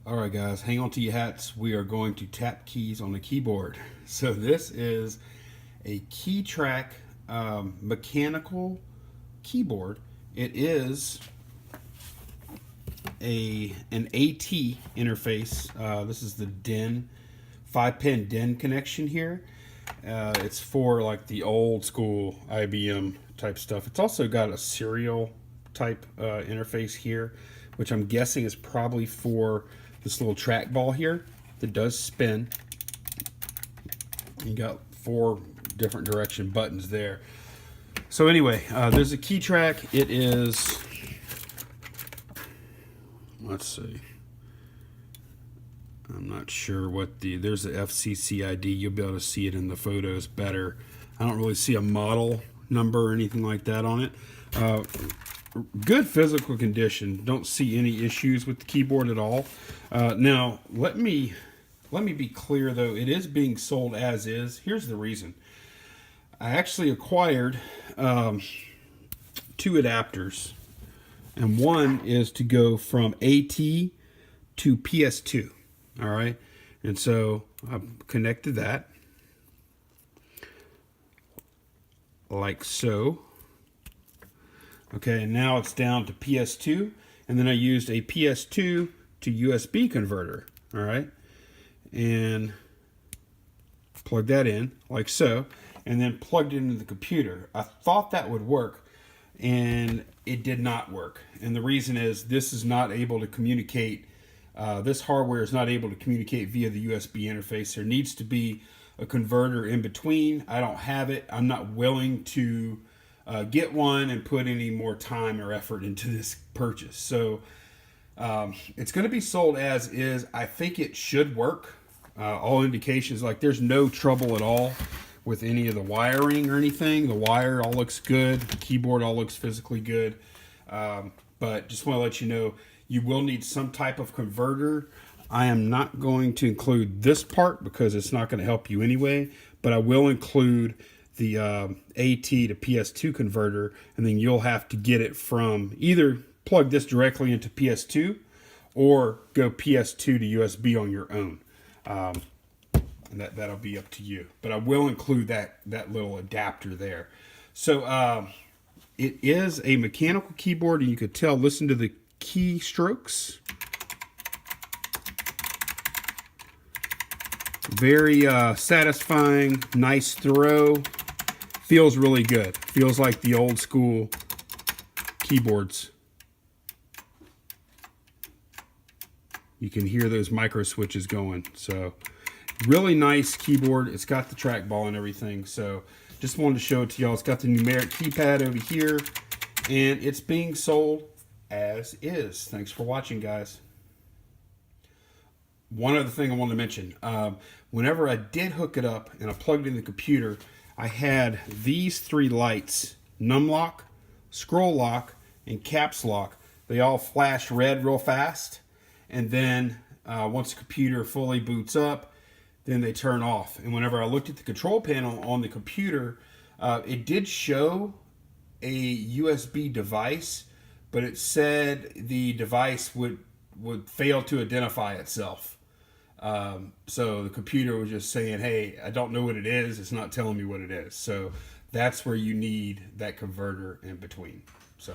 All right, guys, hang on to your hats. We are going to tap keys on the keyboard. So this is a Keytrack mechanical keyboard. It is an AT interface. This is the DIN 5-pin DIN connection here. It's for like the old school IBM type stuff. It's also got a serial type interface here, which I'm guessing is probably for this little trackball here that does spin. You got 4 different direction buttons there. So anyway, there's a Keytrack. It is, let's see, I'm not sure what there's the FCC ID. You'll be able to see it in the photos better. I don't really see a model number or anything like that on it. Good physical condition. Don't see any issues with the keyboard at all. Now, let me be clear though. It is being sold as is. Here's the reason. I actually acquired 2 adapters, and one is to go from AT to PS2. All right, and so I've connected that like so. Okay, and now it's down to PS2, and then I used a PS2 to USB converter, all right, and plug that in like so, and then plugged it into the computer. I thought that would work, and it did not work. And the reason is this is not able to communicate, this hardware is not able to communicate via the USB interface. There needs to be a converter in between. I don't have it. I'm not willing to get one and put any more time or effort into this purchase. So it's going to be sold as is. I think it should work. All indications, like there's no trouble at all with any of the wiring or anything. The wire all looks good. The keyboard all looks physically good. But just want to let you know, you will need some type of converter. I am not going to include this part because it's not going to help you anyway, but I will include the AT to PS2 converter, and then you'll have to get it from either plug this directly into PS2 or go PS2 to USB on your own. And that'll be up to you. But I will include that little adapter there. So it is a mechanical keyboard, and you could tell, listen to the key strokes. Very satisfying, nice throw. Feels really good. Feels like the old school keyboards. You can hear those micro switches going. So really nice keyboard. It's got the trackball and everything. So just wanted to show it to y'all. It's got the numeric keypad over here, and it's being sold as is. Thanks for watching, guys. One other thing I wanted to mention, whenever I did hook it up and I plugged it in the computer, I had these 3 lights: num lock, scroll lock, and caps lock. They all flash red real fast, and then once the computer fully boots up, then they turn off. And whenever I looked at the control panel on the computer, it did show a USB device, but it said the device would fail to identify itself. So the computer was just saying, hey, I don't know what it is. It's not telling me what it is. So that's where you need that converter in between. So